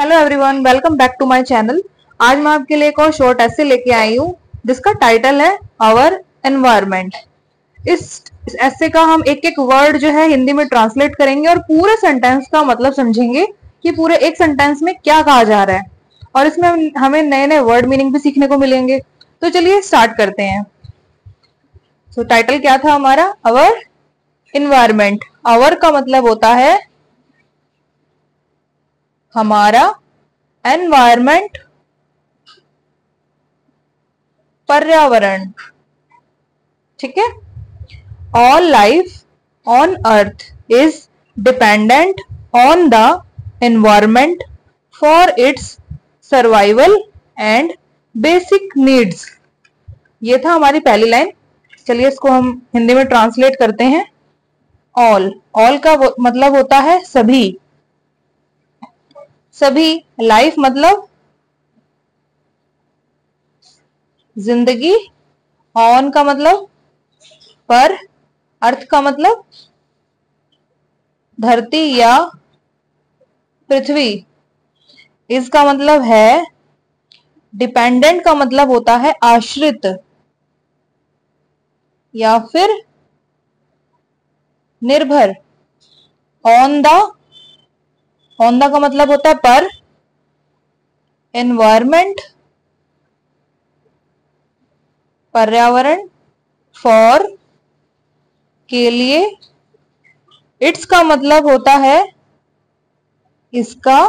Hello everyone, welcome back to my channel. आज मैं आपके लिए एक और शॉर्ट ऐसे लेके आई हूँ जिसका टाइटल है आवर एनवायरमेंट। इस ऐसे का हम एक एक वर्ड जो है हिंदी में ट्रांसलेट करेंगे और पूरे सेंटेंस का मतलब समझेंगे कि पूरे एक सेंटेंस में क्या कहा जा रहा है, और इसमें हमें नए नए वर्ड मीनिंग भी सीखने को मिलेंगे। तो चलिए स्टार्ट करते हैं। तो टाइटल क्या था हमारा? Our environment. आवर का मतलब होता है हमारा, एनवायरमेंट पर्यावरण। ठीक है। All life on earth is dependent on the environment for its survival and basic needs. ये था हमारी पहली लाइन। चलिए इसको हम हिंदी में ट्रांसलेट करते हैं। ऑल, ऑल का मतलब होता है सभी। सभी, लाइफ मतलब जिंदगी, ऑन का मतलब पर, अर्थ का मतलब धरती या पृथ्वी, इसका मतलब है डिपेंडेंट का मतलब होता है आश्रित या फिर निर्भर। ऑन द, ऑन द का मतलब होता है पर, एनवायरमेंट पर्यावरण, फॉर के लिए, इट्स का मतलब होता है इसका,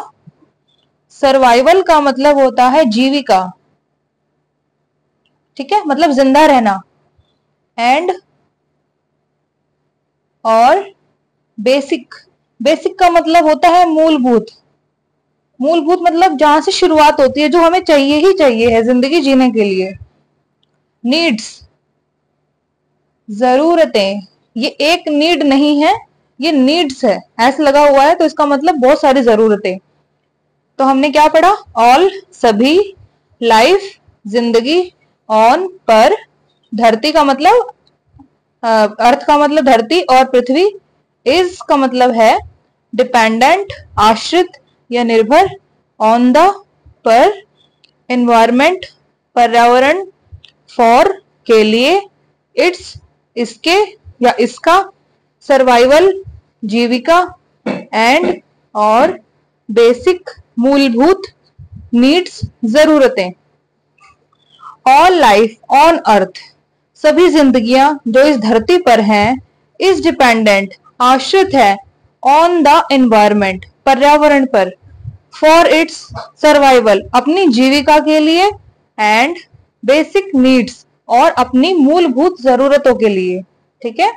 सर्वाइवल का मतलब होता है जीविका। ठीक है, मतलब जिंदा रहना। एंड, और बेसिक, बेसिक का मतलब होता है मूलभूत। मूलभूत मतलब जहां से शुरुआत होती है, जो हमें चाहिए ही चाहिए है जिंदगी जीने के लिए। नीड्स, जरूरतें। ये एक नीड नहीं है, ये नीड्स है। ऐसे लगा हुआ है तो इसका मतलब बहुत सारी जरूरतें। तो हमने क्या पढ़ा? ऑल सभी, लाइफ जिंदगी, ऑन पर, धरती का मतलब अर्थ का मतलब धरती और पृथ्वी, इज का मतलब है डिपेंडेंट आश्रित या निर्भर, ऑन द पर, एनवायरमेंट पर्यावरण, फॉर के लिए, इट्स इसके या इसका, सर्वाइवल जीविका, एंड और बेसिक मूलभूत, नीड्स जरूरतें। ऑल लाइफ ऑन अर्थ, सभी जिंदगियां जो इस धरती पर हैं, इज डिपेंडेंट आश्रित है, ऑन द एनवायरमेंट पर्यावरण पर, फॉर इट्स सर्वाइवल अपनी जीविका के लिए, एंड बेसिक नीड्स और अपनी मूलभूत जरूरतों के लिए। ठीक है।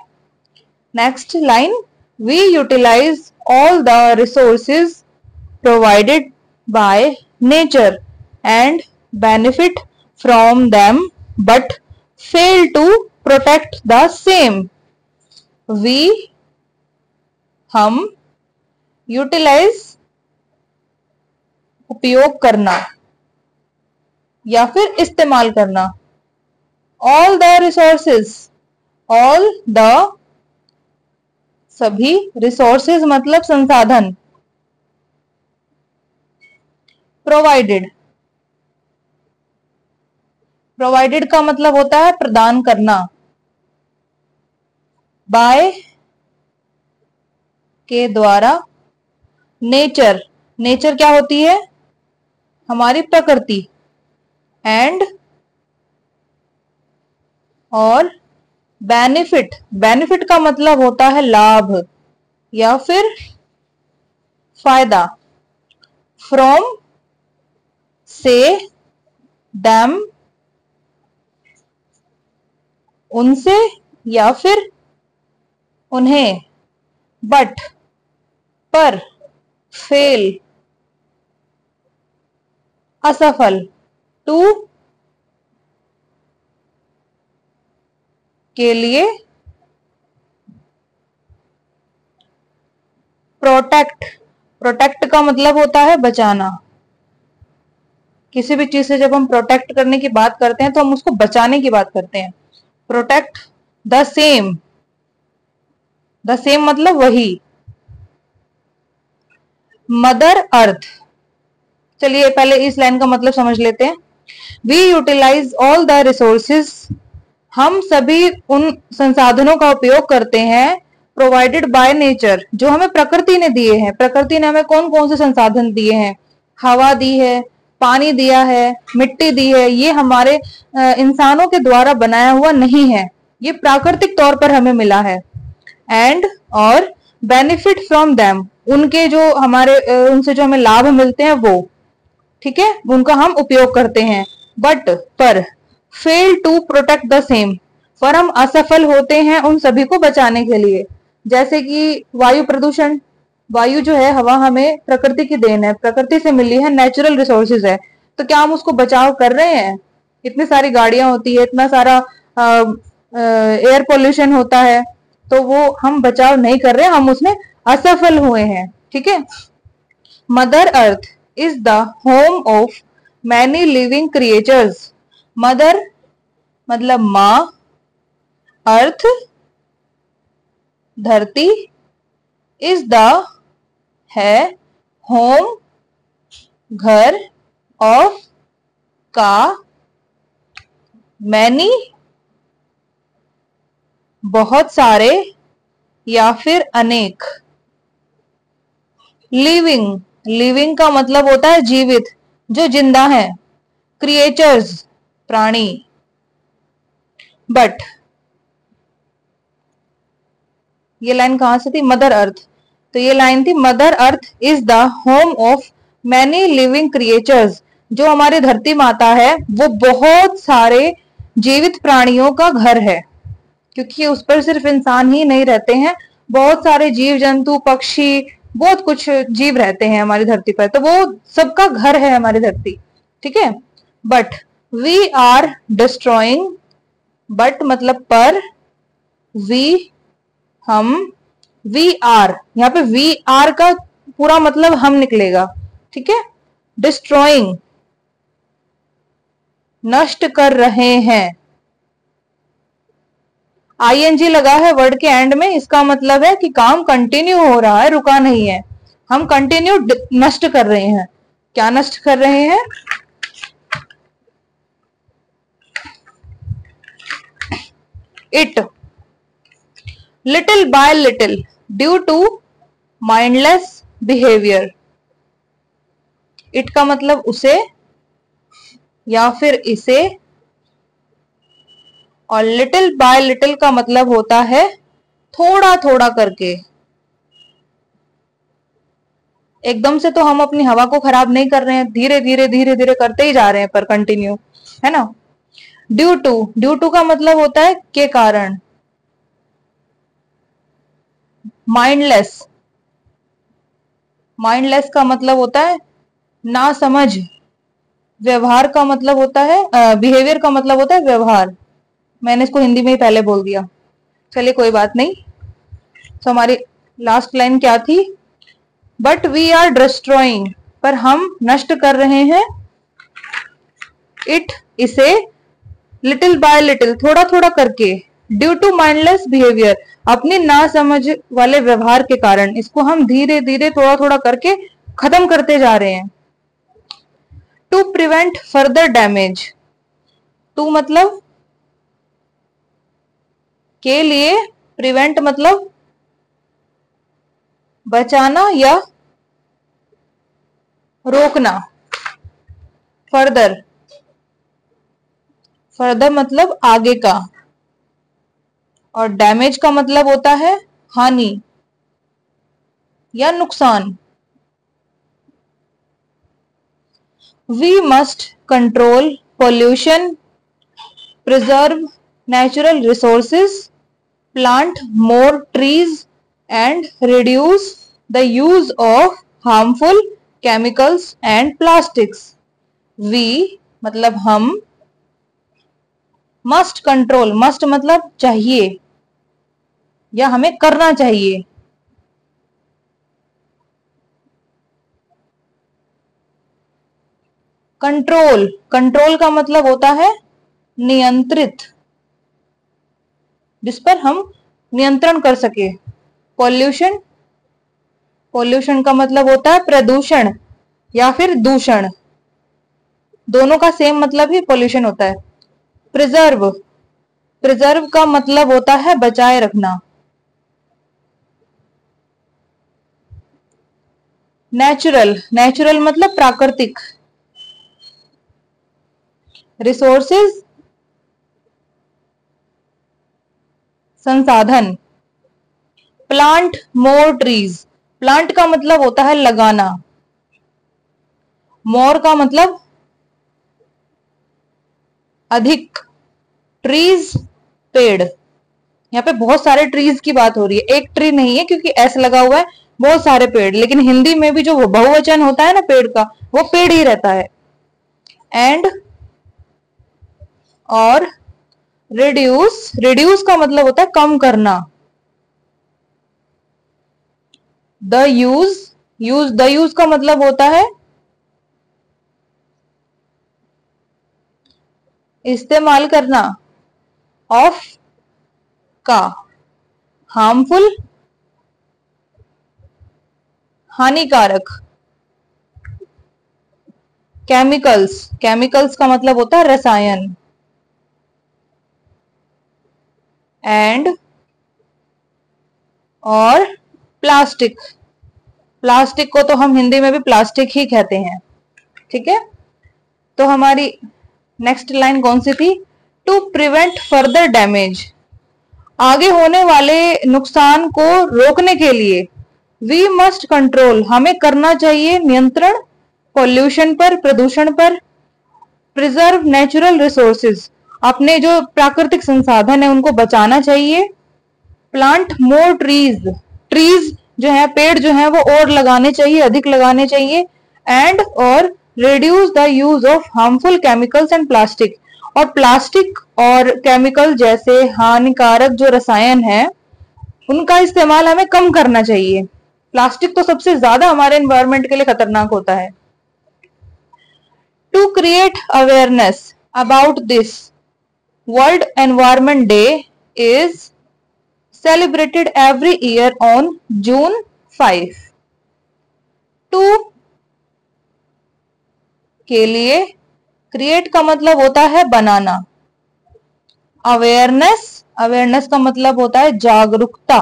Next line, we utilize all the resources provided by nature and benefit from them but fail to protect the same. We, हम, यूटिलाइज उपयोग करना या फिर इस्तेमाल करना, all the resources, all the सभी, रिसोर्सेज मतलब संसाधन, प्रोवाइडेड, प्रोवाइडेड का मतलब होता है प्रदान करना, बाय के द्वारा, नेचर, नेचर क्या होती है? हमारी प्रकृति, एंड और बेनिफिट, बेनिफिट का मतलब होता है लाभ या फिर फायदा, फ्रॉम से, देम उनसे या फिर उन्हें, बट पर, फेल असफल, टू के लिए, प्रोटेक्ट, प्रोटेक्ट का मतलब होता है बचाना। किसी भी चीज से जब हम प्रोटेक्ट करने की बात करते हैं तो हम उसको बचाने की बात करते हैं। Protect the same, the same मतलब वही। मदर अर्थ, चलिए पहले इस लाइन का मतलब समझ लेते हैं। We utilize all the resources, हम सभी उन संसाधनों का उपयोग करते हैं प्रोवाइडेड बाय नेचर, जो हमें प्रकृति ने दिए हैं। प्रकृति ने हमें कौन कौन से संसाधन दिए हैं? हवा दी है, पानी दिया है, मिट्टी दी है। ये हमारे इंसानों के द्वारा बनाया हुआ नहीं है, ये प्राकृतिक तौर पर हमें मिला है। एंड और बेनिफिट फ्रॉम देम, उनके जो हमारे उनसे जो हमें लाभ मिलते हैं वो, ठीक है, उनका हम उपयोग करते हैं। बट पर fail to protect the same, पर हम असफल होते हैं उन सभी को बचाने के लिए। जैसे कि वायु प्रदूषण, वायु जो है, हवा हमें प्रकृति की देन है, प्रकृति से मिली है, नेचुरल रिसोर्सेज है, तो क्या हम उसको बचाव कर रहे हैं? इतनी सारी गाड़ियां होती है, इतना सारा एयर पोल्यूशन होता है, तो वो हम बचाव नहीं कर रहे, हम उसमें असफल हुए हैं, ठीक है। Mother earth is the home of many living creatures, mother मतलब माँ, अर्थ धरती, इज द है, होम घर, ऑफ का, मैनी बहुत सारे या फिर अनेक, लिविंग, लिविंग का मतलब होता है जीवित, जो जिंदा है, क्रिएचर्स प्राणी। बट ये लाइन कहां से थी? मदर अर्थ, तो ये लाइन थी mother earth is the home of many living creatures, जो हमारी धरती माता है वो बहुत सारे जीवित प्राणियों का घर है, क्योंकि उस पर सिर्फ इंसान ही नहीं रहते हैं, बहुत सारे जीव जंतु, पक्षी, बहुत कुछ जीव रहते हैं हमारी धरती पर, तो वो सबका घर है हमारी धरती, ठीक है। But we are destroying, but मतलब पर, वी हम, वी आर, यहाँ पे वी आर का पूरा मतलब हम निकलेगा, ठीक है। डिस्ट्रॉइंग नष्ट कर रहे हैं, आईएनजी लगा है वर्ड के एंड में, इसका मतलब है कि काम कंटिन्यू हो रहा है, रुका नहीं है, हम कंटिन्यू नष्ट कर रहे हैं। क्या नष्ट कर रहे हैं? It, little by little, due to mindless behaviour. It का मतलब उसे या फिर इसे, और लिटिल बाय लिटिल का मतलब होता है थोड़ा थोड़ा करके। एकदम से तो हम अपनी हवा को खराब नहीं कर रहे हैं, धीरे धीरे धीरे धीरे करते ही जा रहे हैं, पर कंटिन्यू, है ना। ड्यू टू, ड्यू टू का मतलब होता है के कारण। माइंडलेस, माइंडलेस का मतलब होता है ना समझ। व्यवहार का मतलब होता है, बिहेवियर का मतलब होता है व्यवहार। मैंने इसको हिंदी में ही पहले बोल दिया, चलिए कोई बात नहीं। तो हमारी लास्ट लाइन क्या थी? बट वी आर डिस्ट्रॉइंग, पर हम नष्ट कर रहे हैं, इट इसे, लिटिल बाय लिटिल थोड़ा थोड़ा करके, ड्यू टू माइंडलेस बिहेवियर अपनी ना समझ वाले व्यवहार के कारण, इसको हम धीरे धीरे थोड़ा थोड़ा करके खत्म करते जा रहे हैं। To prevent further damage, to मतलब के लिए, प्रिवेंट मतलब बचाना या रोकना, फर्दर, फर्दर मतलब आगे का, और डैमेज का मतलब होता है हानि या नुकसान। We must control pollution, preserve natural resources, plant more trees and reduce the use of harmful chemicals and plastics. We मतलब हम, must control, must मतलब चाहिए या हमें करना चाहिए। कंट्रोल, कंट्रोल का मतलब होता है नियंत्रित, जिस पर हम नियंत्रण कर सके। पॉल्यूशन, पॉल्यूशन का मतलब होता है प्रदूषण या फिर दूषण, दोनों का सेम मतलब ही पोल्यूशन होता है। प्रिजर्व, प्रिजर्व का मतलब होता है बचाए रखना। नेचुरल, नेचुरल मतलब प्राकृतिक। रिसोर्सेज, संसाधन। प्लांट मोर ट्रीज, प्लांट का मतलब होता है लगाना। मोर का मतलब अधिक, ट्रीज पेड़। यहाँ पे बहुत सारे ट्रीज की बात हो रही है, एक ट्री नहीं है क्योंकि एस लगा हुआ है, बहुत सारे पेड़। लेकिन हिंदी में भी जो बहुवचन होता है ना पेड़ का, वो पेड़ ही रहता है। एंड और रिड्यूस, रिड्यूस का मतलब होता है कम करना। The use, use, the use का मतलब होता है इस्तेमाल करना। ऑफ का, हार्मफुल, हानिकारक। केमिकल्स, केमिकल्स का मतलब होता है रसायन। एंड और प्लास्टिक, प्लास्टिक को तो हम हिंदी में भी प्लास्टिक ही कहते हैं। ठीक है, तो हमारी नेक्स्ट लाइन कौन सी थी? टू प्रिवेंट फर्दर डैमेज, आगे होने वाले नुकसान को रोकने के लिए। वी मस्ट कंट्रोल, हमें करना चाहिए नियंत्रण, पॉल्यूशन पर, प्रदूषण पर। प्रिजर्व नेचुरल रिसोर्सेज, अपने जो प्राकृतिक संसाधन है उनको बचाना चाहिए। प्लांट मोर ट्रीज, ट्रीज जो है पेड़ जो है वो और लगाने चाहिए, अधिक लगाने चाहिए। एंड और reduce the use of harmful chemicals and plastic, और प्लास्टिक और केमिकल जैसे हानिकारक जो रसायन है उनका इस्तेमाल हमें कम करना चाहिए। प्लास्टिक तो सबसे ज्यादा हमारे एनवायरनमेंट के लिए खतरनाक होता है। To create awareness about this, world environment day is celebrated every year on June 5। To के लिए, क्रिएट का मतलब होता है बनाना। अवेयरनेस, अवेयरनेस का मतलब होता है जागरूकता।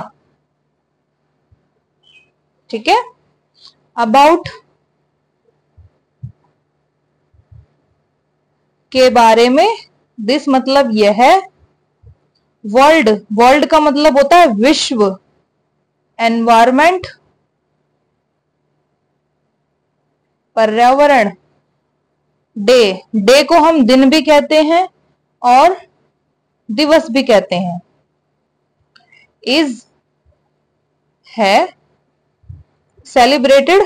ठीक है, अबाउट के बारे में, दिस मतलब यह है। वर्ल्ड, वर्ल्ड का मतलब होता है विश्व। एनवायरमेंट पर्यावरण। डे, डे को हम दिन भी कहते हैं और दिवस भी कहते हैं। इज है, सेलिब्रेटेड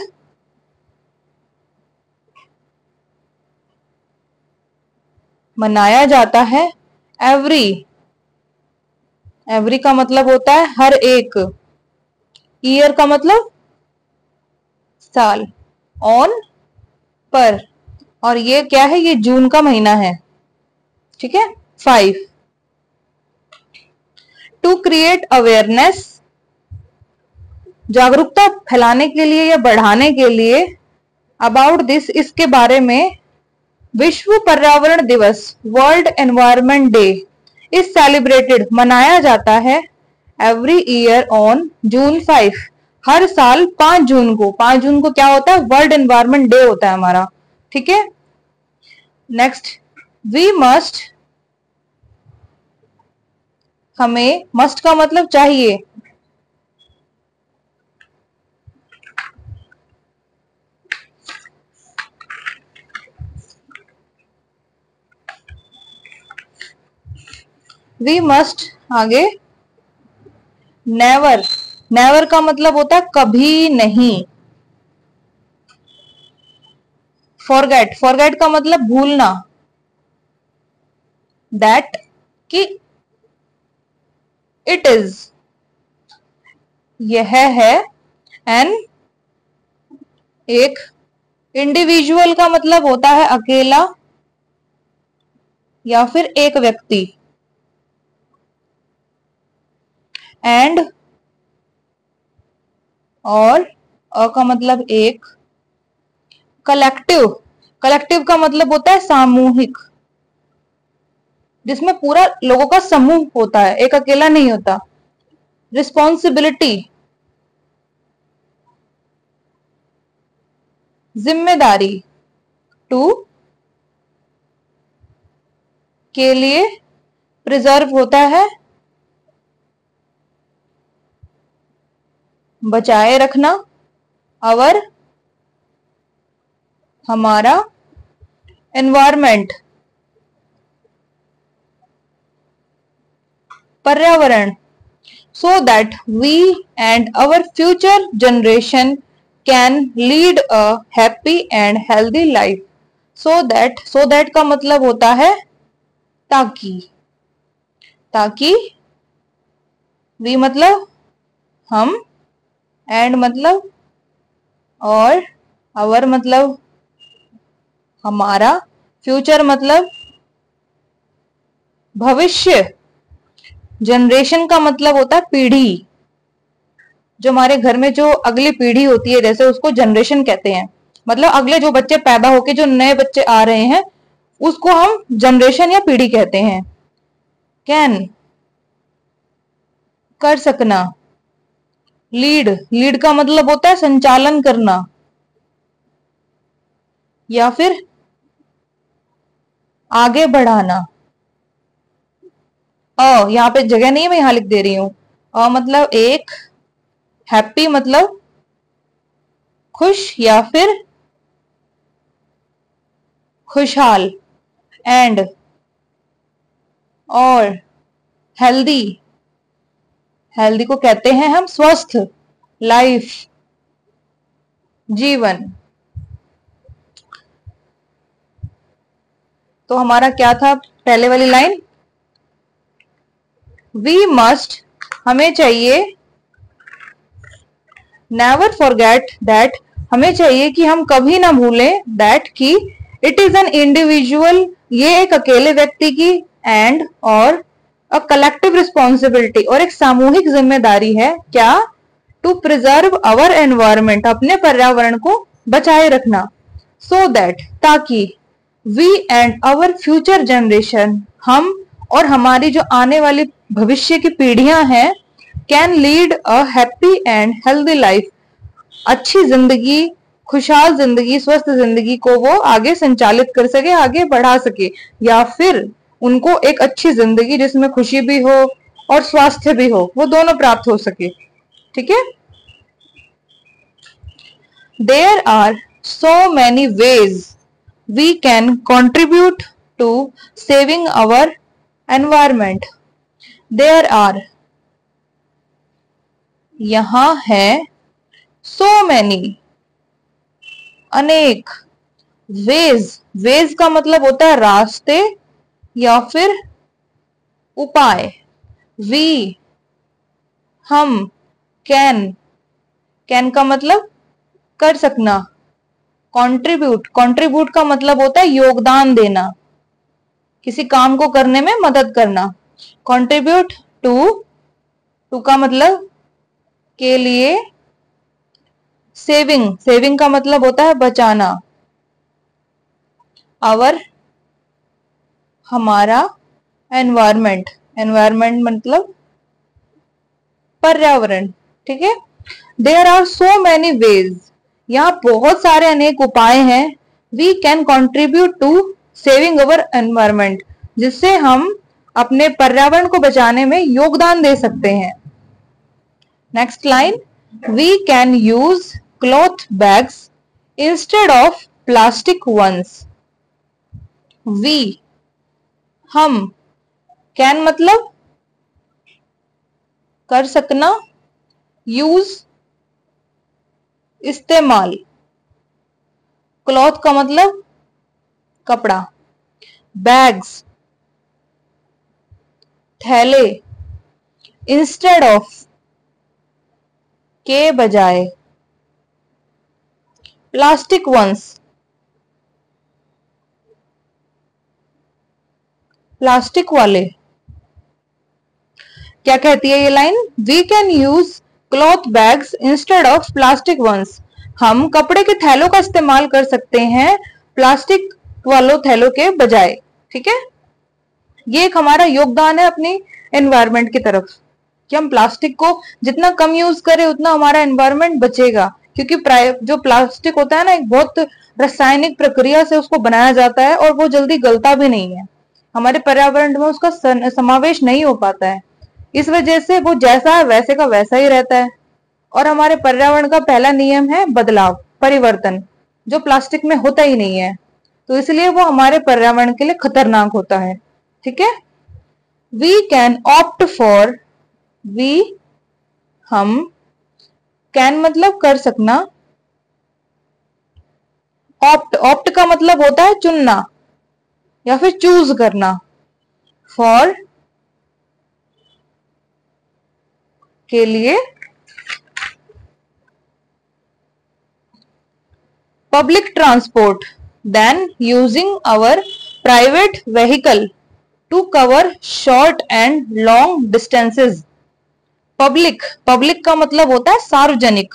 मनाया जाता है। एवरी, एवरी का मतलब होता है हर एक। ईयर का मतलब साल। ऑन पर, और ये क्या है? ये जून का महीना है। ठीक है, 5। टू क्रिएट अवेयरनेस, जागरूकता फैलाने के लिए या बढ़ाने के लिए। अबाउट दिस, इसके बारे में। विश्व पर्यावरण दिवस, world environment day, is celebrated मनाया जाता है। एवरी ईयर ऑन जून 5, हर साल 5 जून को। 5 जून को क्या होता है? वर्ल्ड एनवायरनमेंट डे होता है हमारा। ठीक है, नेक्स्ट। वी मस्ट, हमें, मस्ट का मतलब चाहिए। वी मस्ट आगे नेवर, नेवर का मतलब होता है कभी नहीं। फॉरगेट, फॉरगेट का मतलब भूलना। दैट कि इट इज, यह है। एन, एक। इंडिविजुअल का मतलब होता है अकेला या फिर एक व्यक्ति। एंड और, अ का मतलब एक। कलेक्टिव, कलेक्टिव का मतलब होता है सामूहिक, जिसमें पूरा लोगों का समूह होता है, एक अकेला नहीं होता। रिस्पॉन्सिबिलिटी, जिम्मेदारी, टू के लिए, प्रिजर्व होता है बचाए रखना, अवर हमारा, एनवायरमेंट पर्यावरण, so that we and our future generation can lead a happy and healthy life. so that का मतलब होता है ताकि, ताकि, we मतलब हम, and मतलब और, our मतलब हमारा, फ्यूचर मतलब भविष्य, जनरेशन का मतलब होता है पीढ़ी, जो हमारे घर में जो अगली पीढ़ी होती है जैसे उसको जनरेशन कहते हैं, मतलब अगले जो बच्चे पैदा होके जो नए बच्चे आ रहे हैं उसको हम जनरेशन या पीढ़ी कहते हैं। कैन कर सकना, लीड, लीड का मतलब होता है संचालन करना या फिर आगे बढ़ाना। यहाँ पे जगह नहीं है, मैं यहां लिख दे रही हूं। मतलब एक, हैप्पी मतलब खुश या फिर खुशहाल, एंड और, हेल्दी, हेल्दी को कहते हैं हम स्वस्थ, लाइफ जीवन। तो हमारा क्या था पहले वाली लाइन, वी मस्ट हमें चाहिए, नेवर फॉरगेट दैट हमें चाहिए कि हम कभी ना भूलें, दैट की इट इज एन इंडिविजुअल ये एक अकेले व्यक्ति की, एंड और अ कलेक्टिव रिस्पॉन्सिबिलिटी और एक सामूहिक जिम्मेदारी है, क्या, टू प्रिजर्व अवर एनवायरमेंट अपने पर्यावरण को बचाए रखना, सो दैट ताकि, we and our future generation हम और हमारी जो आने वाली भविष्य की पीढ़ियां हैं, can lead a happy and healthy life अच्छी जिंदगी, खुशहाल जिंदगी, स्वस्थ जिंदगी को वो आगे संचालित कर सके, आगे बढ़ा सके, या फिर उनको एक अच्छी जिंदगी जिसमें खुशी भी हो और स्वास्थ्य भी हो, वो दोनों प्राप्त हो सके। ठीक है। There are so many ways we can contribute to saving our environment. There are यहां है, सो मैनी अनेक, वेज, वेज का मतलब होता है रास्ते या फिर उपाय, वी हम, कैन, कैन का मतलब कर सकना, कंट्रीब्यूट, कंट्रीब्यूट का मतलब होता है योगदान देना, किसी काम को करने में मदद करना, कंट्रीब्यूट टू, टू का मतलब के लिए, सेविंग, सेविंग का मतलब होता है बचाना, आवर हमारा, एनवायरमेंट, एनवायरमेंट मतलब पर्यावरण। ठीक है। There are so many ways यहाँ बहुत सारे अनेक उपाय हैं, we can contribute to saving our environment जिससे हम अपने पर्यावरण को बचाने में योगदान दे सकते हैं। Next line, we can use cloth bags instead of plastic ones. We हम, कैन मतलब कर सकना, यूज इस्तेमाल, क्लॉथ का मतलब कपड़ा, बैग्स थैले, इंस्टेड ऑफ के बजाय, प्लास्टिक वंस प्लास्टिक वाले। क्या कहती है ये line, we can use cloth bags instead of plastic ones. हम कपड़े के थैलों का इस्तेमाल कर सकते हैं प्लास्टिक वालों थैलों के बजाय। ठीक है, ये एक हमारा योगदान है अपनी एनवायरनमेंट की तरफ कि हम प्लास्टिक को जितना कम यूज करें उतना हमारा एनवायरनमेंट बचेगा, क्योंकि जो प्लास्टिक होता है ना, एक बहुत रासायनिक प्रक्रिया से उसको बनाया जाता है और वो जल्दी गलता भी नहीं है, हमारे पर्यावरण में उसका समावेश नहीं हो पाता है। इस वजह से वो जैसा है वैसे का वैसा ही रहता है। और हमारे पर्यावरण का पहला नियम है बदलाव, परिवर्तन, जो प्लास्टिक में होता ही नहीं है, तो इसलिए वो हमारे पर्यावरण के लिए खतरनाक होता है। ठीक है, we can opt for, we हम, कैन मतलब कर सकना, ऑप्ट, ऑप्ट का मतलब होता है चुनना या फिर चूज करना, फॉर के लिए, public transport than using our private vehicle to cover short and long distances। Public, public का मतलब होता है सार्वजनिक,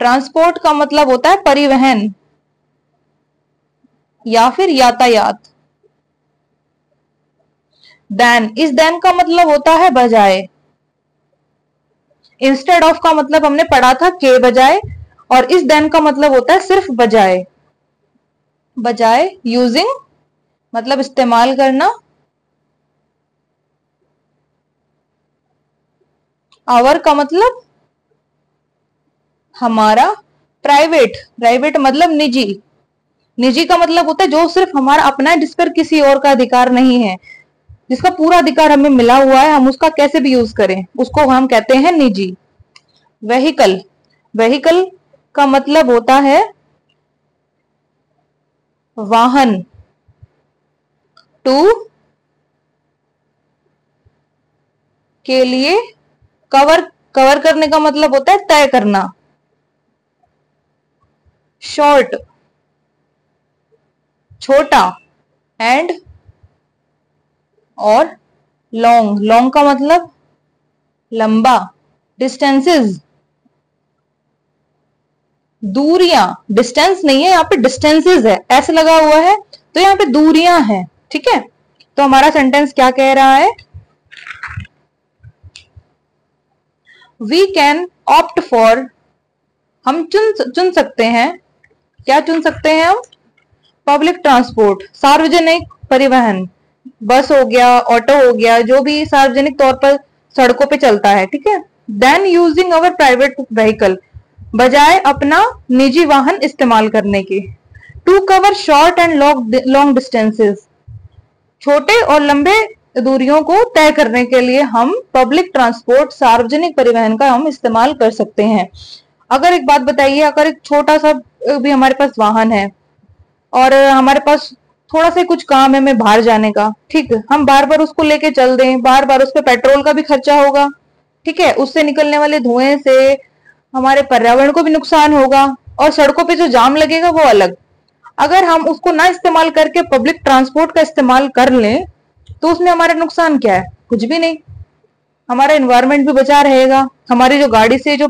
ट्रांसपोर्ट का मतलब होता है परिवहन या फिर यातायात। देन, इस देन का मतलब होता है बजाय, इंस्टेड ऑफ का मतलब हमने पढ़ा था के बजाय, और इस देन का मतलब होता है सिर्फ बजाय। बजाय, यूजिंग मतलब इस्तेमाल करना, आवर का मतलब हमारा, प्राइवेट, प्राइवेट मतलब निजी, निजी का मतलब होता है जो सिर्फ हमारा अपना है, जिस पर किसी और का अधिकार नहीं है, जिसका पूरा अधिकार हमें मिला हुआ है, हम उसका कैसे भी यूज करें, उसको हम कहते हैं निजी। वेहिकल, वेहिकल का मतलब होता है वाहन, टू के लिए, कवर, कवर करने का मतलब होता है तय करना, शॉर्ट छोटा, एंड और लॉन्ग, लॉन्ग का मतलब लंबा, डिस्टेंसेस दूरियां, डिस्टेंस नहीं है यहाँ पे, डिस्टेंसेस है, ऐसे लगा हुआ है तो यहाँ पे दूरियां हैं। ठीक है, तो हमारा सेंटेंस क्या कह रहा है, वी कैन ऑप्ट फॉर, हम चुन सकते हैं, क्या चुन सकते हैं हम, पब्लिक ट्रांसपोर्ट सार्वजनिक परिवहन, बस हो गया, ऑटो हो गया, जो भी सार्वजनिक तौर पर सड़कों पे चलता है। ठीक है, than using our private vehicle, बजाय अपना निजी वाहन इस्तेमाल करने के, to cover short and long distances, छोटे और लंबे दूरियों को तय करने के लिए हम पब्लिक ट्रांसपोर्ट सार्वजनिक परिवहन का हम इस्तेमाल कर सकते हैं। अगर एक बात बताइए, अगर एक छोटा सा भी हमारे पास वाहन है और हमारे पास थोड़ा सा कुछ काम है हमें बाहर जाने का, ठीक है, हम बार बार उसको लेके चल दें, बार बार उस पर पेट्रोल का भी खर्चा होगा। ठीक है, उससे निकलने वाले धुएं से हमारे पर्यावरण को भी नुकसान होगा, और सड़कों पे जो जाम लगेगा वो अलग। अगर हम उसको ना इस्तेमाल करके पब्लिक ट्रांसपोर्ट का इस्तेमाल कर लें तो उसमें हमारा नुकसान क्या है, कुछ भी नहीं, हमारा एनवायरनमेंट भी बचा रहेगा, हमारी जो गाड़ी से, जो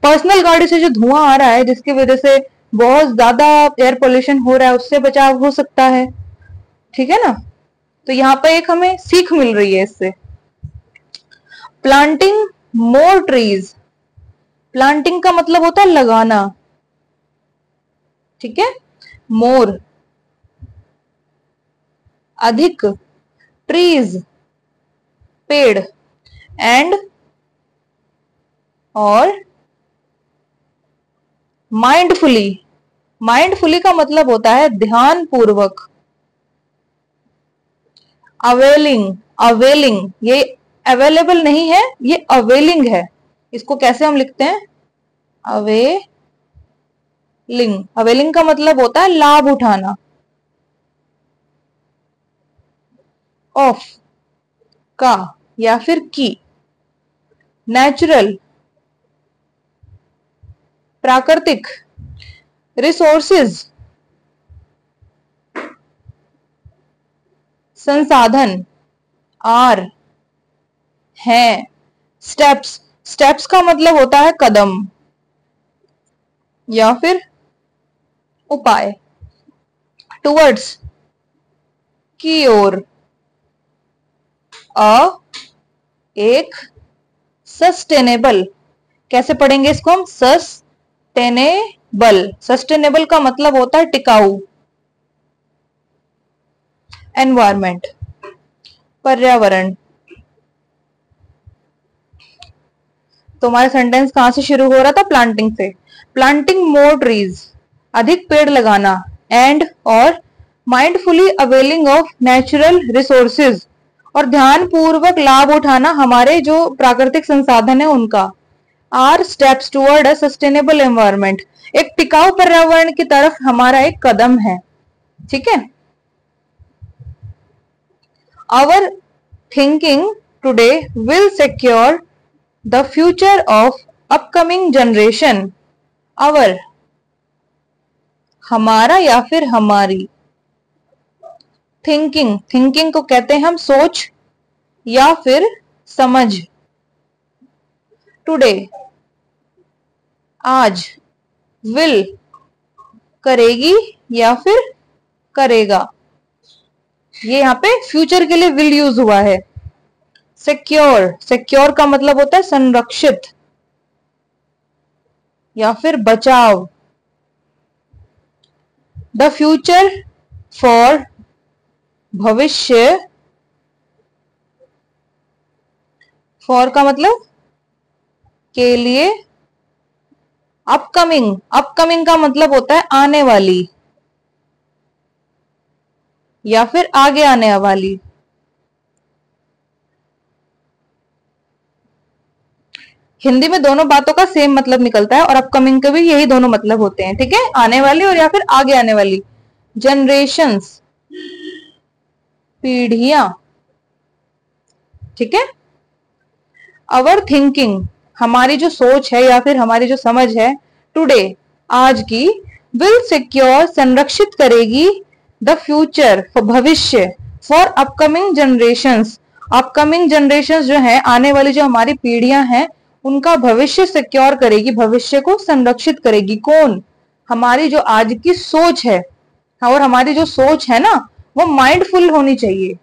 पर्सनल गाड़ी से जो धुआं आ रहा है जिसकी वजह से बहुत ज्यादा एयर पोल्यूशन हो रहा है, उससे बचाव हो सकता है। ठीक है ना, तो यहाँ पे एक हमें सीख मिल रही है इससे। प्लांटिंग मोर ट्रीज, प्लांटिंग का मतलब होता है लगाना। ठीक है, मोर अधिक, ट्रीज पेड़, एंड और माइंडफुली, माइंडफुली का मतलब होता है ध्यान पूर्वक, अवेलिंग, अवेलिंग ये अवेलेबल नहीं है, ये अवेलिंग है, इसको कैसे हम लिखते हैं, अवेलिंग, अवेलिंग का मतलब होता है लाभ उठाना, ऑफ का या फिर की, नेचुरल प्राकृतिक, रिसोर्सेज संसाधन, आर हैं, स्टेप्स, स्टेप्स का मतलब होता है कदम या फिर उपाय। टुवर्ड्स, की ओर। एक। सस्टेनेबल, कैसे पढ़ेंगे इसको हम? सस्टेनेबल, सस्टेनेबल का मतलब होता है टिकाऊ। एनवायरमेंट, पर्यावरण। तो हमारा सेंटेंस कहां से शुरू हो रहा था? प्लांटिंग से। प्लांटिंग मोर ट्रीज, अधिक पेड़ लगाना। एंड, और mindfully availing of natural resources, और ध्यान पूर्वक लाभ उठाना हमारे जो प्राकृतिक संसाधन है उनका। Are steps toward a sustainable environment, एक टिकाऊ पर्यावरण की तरफ हमारा एक कदम है। ठीक है। Our thinking today will secure the future of upcoming generation. Our, हमारा या फिर हमारी। थिंकिंग, थिंकिंग को कहते हैं हम सोच या फिर समझ। टुडे, आज। विल, करेगी या फिर करेगा। ये यहाँ पे फ्यूचर के लिए विल यूज हुआ है। सिक्योर, सिक्योर का मतलब होता है संरक्षित या फिर बचाव। द फ्यूचर फॉर, भविष्य। फॉर का मतलब के लिए। अपकमिंग, अपकमिंग का मतलब होता है आने वाली या फिर आगे आने वाली। हिंदी में दोनों बातों का सेम मतलब निकलता है और अपकमिंग के भी यही दोनों मतलब होते हैं। ठीक है, आने वाली और या फिर आगे आने वाली। जनरेशंस, पीढ़ियां। ठीक है। अवर थिंकिंग, हमारी जो सोच है या फिर हमारी जो समझ है, टुडे, आज की, विल सिक्योर, संरक्षित करेगी, द फ्यूचर, भविष्य, for upcoming generations, upcoming generations जो है, आने वाली जो हमारी पीढ़ियां हैं, उनका भविष्य सिक्योर करेगी, भविष्य को संरक्षित करेगी। कौन? हमारी जो आज की सोच है, और हमारी जो सोच है ना, वो माइंडफुल होनी चाहिए।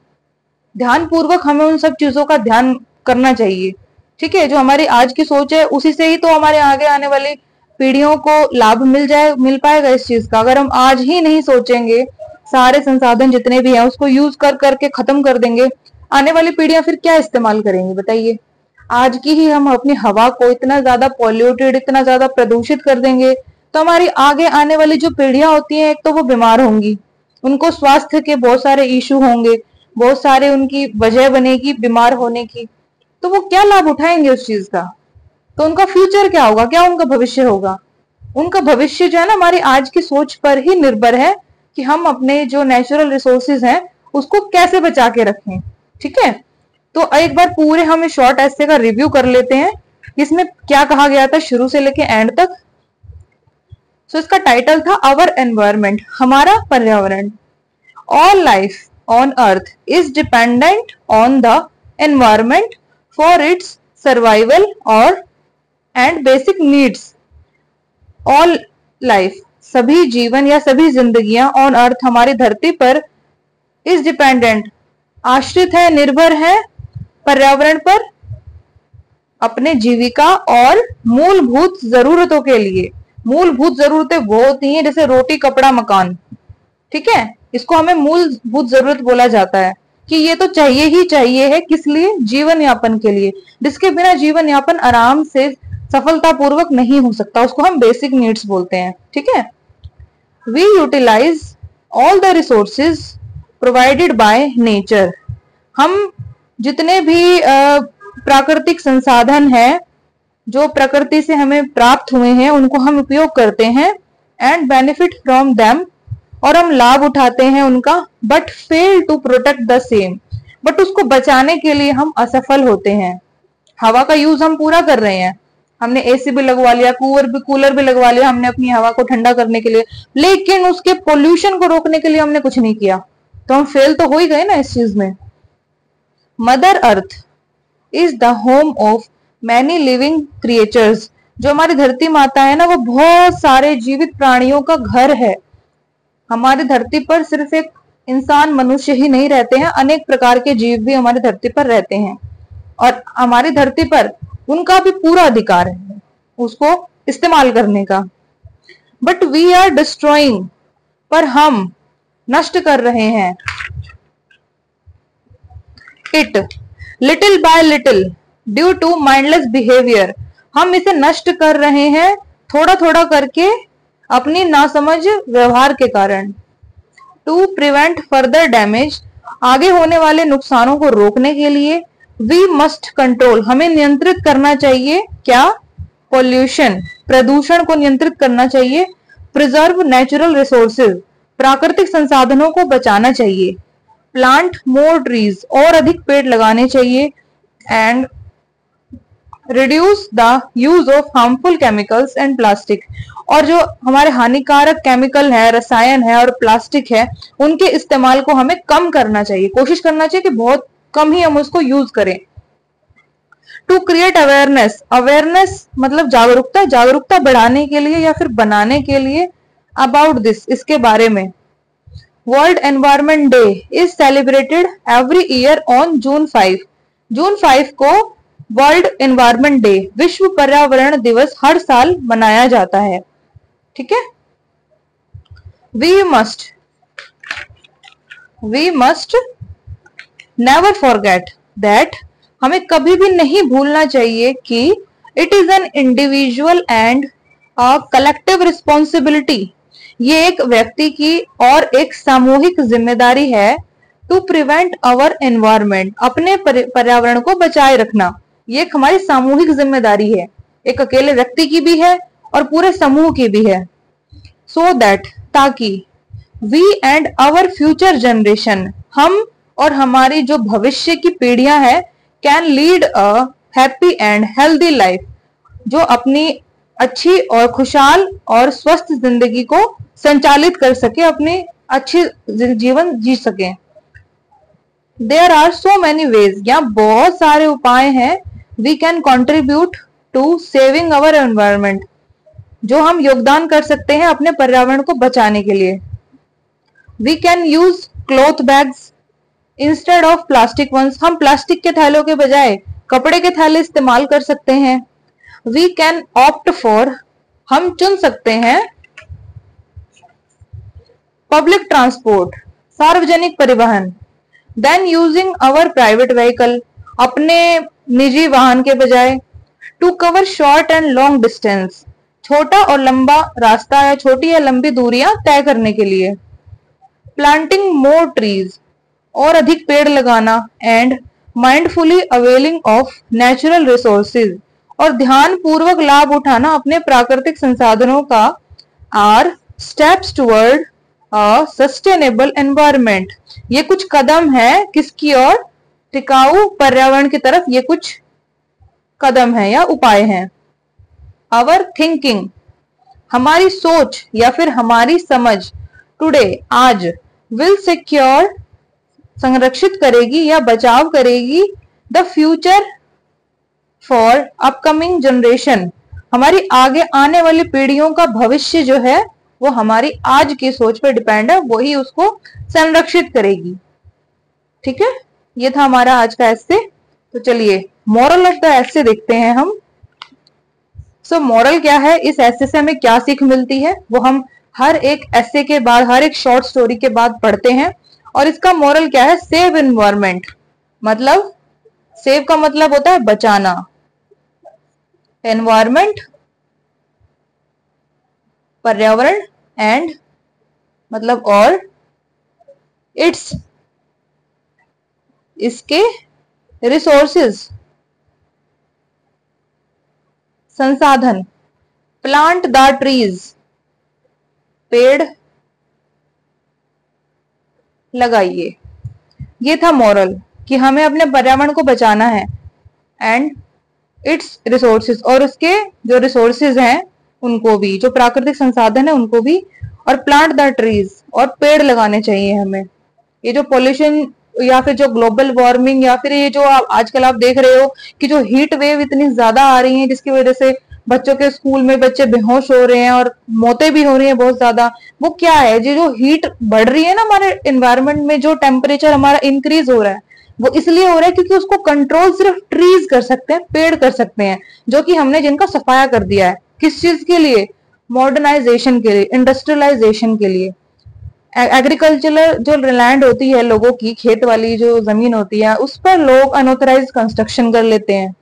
ध्यान पूर्वक हमें उन सब चीजों का ध्यान करना चाहिए। ठीक है, जो हमारी आज की सोच है उसी से ही तो हमारे आगे आने वाली पीढ़ियों को लाभ मिल पाएगा इस चीज का। अगर हम आज ही नहीं सोचेंगे, सारे संसाधन जितने भी हैं उसको यूज कर करके खत्म कर देंगे, आने वाली पीढ़ियां फिर क्या इस्तेमाल करेंगी बताइए? आज की ही हम अपनी हवा को इतना ज्यादा पॉल्यूटेड, इतना ज्यादा प्रदूषित कर देंगे तो हमारी आगे आने वाली जो पीढ़ियां होती हैं, एक तो वो बीमार होंगी, उनको स्वास्थ्य के बहुत सारे इश्यू होंगे, बहुत सारे उनकी वजह बनेगी बीमार होने की, तो वो क्या लाभ उठाएंगे उस चीज का? तो उनका फ्यूचर क्या होगा, क्या उनका भविष्य होगा? उनका भविष्य जो है ना, हमारी आज की सोच पर ही निर्भर है कि हम अपने जो नेचुरल रिसोर्सेज हैं उसको कैसे बचा के रखें। ठीक है, तो एक बार पूरे हम इस शॉर्ट एस्से का रिव्यू कर लेते हैं, इसमें क्या कहा गया था शुरू से लेके एंड तक। सो इसका टाइटल था आवर एनवायरमेंट, हमारा पर्यावरण। All life on earth is dependent on the environment for its survival or and basic needs. All life, सभी जीवन या सभी जिंदगियां on earth, हमारी धरती पर, is dependent, आश्रित है, निर्भर है पर्यावरण पर अपने जीविका और मूलभूत जरूरतों के लिए। मूलभूत जरूरतें वो होती हैं जैसे रोटी, कपड़ा, मकान। ठीक है, इसको हमें मूलभूत जरूरत बोला जाता है कि ये तो चाहिए ही चाहिए है, किस लिए? जीवन यापन के लिए, जिसके बिना जीवन यापन आराम से सफलतापूर्वक नहीं हो सकता, उसको हम बेसिक नीड्स बोलते हैं। ठीक है, we utilize all the resources provided by nature, हम जितने भी प्राकृतिक संसाधन है जो प्रकृति से हमें प्राप्त हुए हैं उनको हम उपयोग करते हैं, एंड बेनिफिट फ्रॉम देम, और हम लाभ उठाते हैं उनका, but fail to protect the same, but उसको बचाने के लिए हम असफल होते हैं। हवा का यूज हम पूरा कर रहे हैं, हमने एसी भी लगवा लिया, कूलर भी लगवा लिया हमने अपनी हवा को ठंडा करने के लिए, लेकिन उसके पोल्यूशन को रोकने के लिए हमने कुछ नहीं किया, तो हम फेल तो हो ही गए ना इस चीज में। Mother earth is the home of many living creatures, जो हमारी धरती माता है ना, वो बहुत सारे जीवित प्राणियों का घर है। हमारी धरती पर सिर्फ एक इंसान मनुष्य ही नहीं रहते हैं, अनेक प्रकार के जीव भी हमारी धरती पर रहते हैं और हमारी धरती पर उनका भी पूरा अधिकार है उसको इस्तेमाल करने का। बट वी आर डिस्ट्रॉइंग, पर हम नष्ट कर रहे हैं, it little by little due to mindless behaviour, हम इसे नष्ट कर रहे हैं थोड़ा थोड़ा करके अपनी नासमझ व्यवहार के कारण। टू प्रिवेंट फर्दर डैमेज, आगे होने वाले नुकसानों को रोकने के लिए। वी मस्ट कंट्रोल, हमें नियंत्रित करना चाहिए क्या? पोल्यूशन, प्रदूषण को नियंत्रित करना चाहिए। प्रिजर्व नेचुरल रिसोर्सेज, प्राकृतिक संसाधनों को बचाना चाहिए। प्लांट मोर ट्रीज, और अधिक पेड़ लगाने चाहिए। And reduce the use of harmful chemicals and plastic, और जो हमारे हानिकारक केमिकल है, रसायन है और प्लास्टिक है, उनके इस्तेमाल को हमें कम करना चाहिए। कोशिश करना चाहिए कि बहुत कम ही हम उसको यूज करें। टू क्रिएट अवेयरनेस, अवेयरनेस मतलब जागरूकता, जागरूकता बढ़ाने के लिए या फिर बनाने के लिए। अबाउट दिस, इसके बारे में। World environment day is celebrated every year on June 5। जून 5 को वर्ल्ड एनवायरनमेंट डे, विश्व पर्यावरण दिवस हर साल मनाया जाता है। ठीक है। We must never forget that, हमें कभी भी नहीं भूलना चाहिए कि it is an individual and a collective responsibility, ये एक व्यक्ति की और एक सामूहिक जिम्मेदारी है। टू प्रिवेंट अवर एनवायरमेंट, अपने पर्यावरण को बचाए रखना, ये एक हमारी सामूहिक जिम्मेदारी है, एक अकेले व्यक्ति की भी है और पूरे समूह की भी है। सो दैट, ताकि we and our future generation, हम और हमारी जो भविष्य की पीढ़ियां हैं, can lead a happy and healthy life, जो अपनी अच्छी और खुशहाल और स्वस्थ जिंदगी को संचालित कर सके, अपनी अच्छी जीवन जी सके। There are so many ways, यहाँ बहुत सारे उपाय हैं। We can contribute to saving our environment, जो हम योगदान कर सकते हैं अपने पर्यावरण को बचाने के लिए। We can use cloth bags instead of plastic ones, हम प्लास्टिक के थैलों के बजाय कपड़े के थैले इस्तेमाल कर सकते हैं। वी कैन ऑप्ट फॉर, हम चुन सकते हैं पब्लिक ट्रांसपोर्ट, सार्वजनिक परिवहन। Than using our private vehicle, अपने निजी वाहन के बजाय। To cover short and long distance, छोटा और लंबा रास्ता या छोटी या लंबी दूरियां तय करने के लिए। प्लांटिंग मोर ट्रीज, और अधिक पेड़ लगाना। And mindfully availing of natural resources, और ध्यान पूर्वक लाभ उठाना अपने प्राकृतिक संसाधनों का। Are steps toward a sustainable environment, ये कुछ कदम है किसकी ओर? टिकाऊ पर्यावरण की तरफ, ये कुछ कदम है या उपाय हैं। आवर थिंकिंग, हमारी सोच या फिर हमारी समझ। टुडे, आज। विल सिक्योर, संरक्षित करेगी या बचाव करेगी। The future for upcoming generation, हमारी आगे आने वाली पीढ़ियों का भविष्य जो है वो हमारी आज की सोच पर डिपेंड है, वही उसको संरक्षित करेगी। ठीक है, ये था हमारा आज का एस्से। तो चलिए मॉरल ऑफ द एस्से देखते हैं हम। सो मॉरल क्या है, इस एस्से से हमें क्या सीख मिलती है, वो हम हर एक एस्से के बाद, हर एक शॉर्ट स्टोरी के बाद पढ़ते हैं। और इसका मॉरल क्या है? सेव एनवायरनमेंट, मतलब सेव का मतलब होता है बचाना, एनवायरनमेंट पर्यावरण, एंड मतलब और, इट्स इसके, रिसोर्सेज संसाधन, प्लांट द ट्रीज पेड़ लगाइए। ये था मॉरल कि हमें अपने पर्यावरण को बचाना है। एंड इट्स रिसोर्सेज, और उसके जो रिसोर्सेज हैं उनको भी, जो प्राकृतिक संसाधन है उनको भी। और प्लांट द ट्रीज, और पेड़ लगाने चाहिए हमें। ये जो पॉल्यूशन या फिर जो ग्लोबल वार्मिंग, या फिर ये जो आजकल आप देख रहे हो कि जो हीट वेव इतनी ज्यादा आ रही है, जिसकी वजह से बच्चों के स्कूल में बच्चे बेहोश हो रहे हैं और मौतें भी हो रही हैं बहुत ज्यादा, वो क्या है? जो हीट बढ़ रही है ना हमारे एनवायरनमेंट में, जो टेम्परेचर हमारा इंक्रीज हो रहा है, वो इसलिए हो रहा है क्योंकि उसको कंट्रोल सिर्फ ट्रीज कर सकते हैं, पेड़ कर सकते हैं, जो कि हमने जिनका सफाया कर दिया है। किस चीज के लिए? मॉडर्नाइजेशन के लिए, इंडस्ट्रियलाइजेशन के लिए। एग्रीकल्चरल जो लैंड होती है लोगों की, खेत वाली जो जमीन होती है, उस पर लोग अनऑथराइज कंस्ट्रक्शन कर लेते हैं,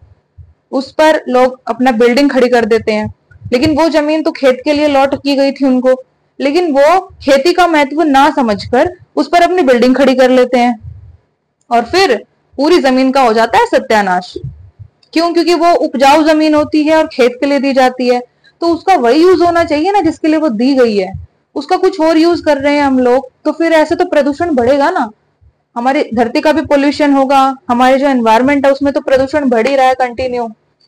उस पर लोग अपना बिल्डिंग खड़ी कर देते हैं। लेकिन वो जमीन तो खेत के लिए लॉट की गई थी उनको, लेकिन वो खेती का महत्व ना समझकर उस पर अपनी बिल्डिंग खड़ी कर लेते हैं, और फिर पूरी जमीन का हो जाता है सत्यानाश। क्यों? क्योंकि वो उपजाऊ जमीन होती है और खेत के लिए दी जाती है, तो उसका वही यूज होना चाहिए ना जिसके लिए वो दी गई है। उसका कुछ और यूज कर रहे हैं हम लोग, तो फिर ऐसे तो प्रदूषण बढ़ेगा ना, हमारी धरती का भी पोल्यूशन होगा, हमारे जो एनवायरमेंट है उसमें तो प्रदूषण बढ़ ही रहा है कंटिन्यू।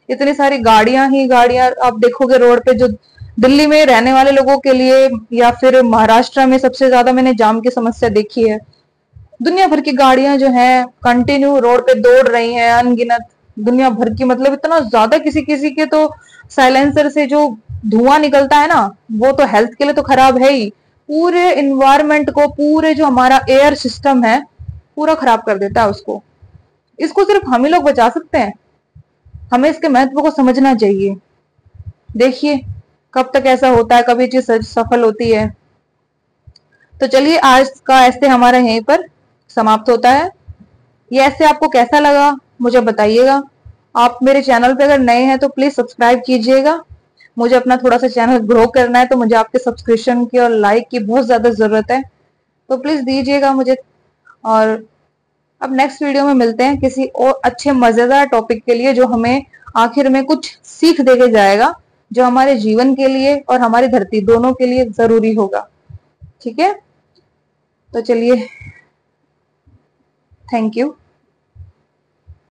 इतनी सारी गाड़ियां ही गाड़ियां आप देखोगे रोड पे, जो दिल्ली में रहने वाले लोगों के लिए, या फिर महाराष्ट्र में सबसे ज्यादा मैंने जाम की समस्या देखी है। दुनिया भर की गाड़ियां जो है कंटिन्यू रोड पे दौड़ रही हैं, अनगिनत, दुनिया भर की, मतलब इतना ज्यादा, किसी किसी के तो साइलेंसर से जो धुआं निकलता है ना, वो तो हेल्थ के लिए तो खराब है ही, पूरे इन्वायरमेंट को, पूरे जो हमारा एयर सिस्टम है पूरा खराब कर देता है उसको। इसको सिर्फ हम ही लोग बचा सकते हैं, हमें इसके महत्व को समझना चाहिए। देखिए कब तक ऐसा होता है, कभी चीज सफल होती है। तो चलिए आज का ऐसे हमारा यहीं पर समाप्त होता है। ये ऐसे आपको कैसा लगा मुझे बताइएगा। आप मेरे चैनल पे अगर नए हैं तो प्लीज सब्सक्राइब कीजिएगा। मुझे अपना थोड़ा सा चैनल ग्रो करना है, तो मुझे आपके सब्सक्रिप्शन की और लाइक की बहुत ज्यादा जरूरत है, तो प्लीज दीजिएगा मुझे। और अब नेक्स्ट वीडियो में मिलते हैं किसी और अच्छे मजेदार टॉपिक के लिए, जो हमें आखिर में कुछ सीख देके जाएगा, जो हमारे जीवन के लिए और हमारी धरती दोनों के लिए जरूरी होगा। ठीक है, तो चलिए, थैंक यू।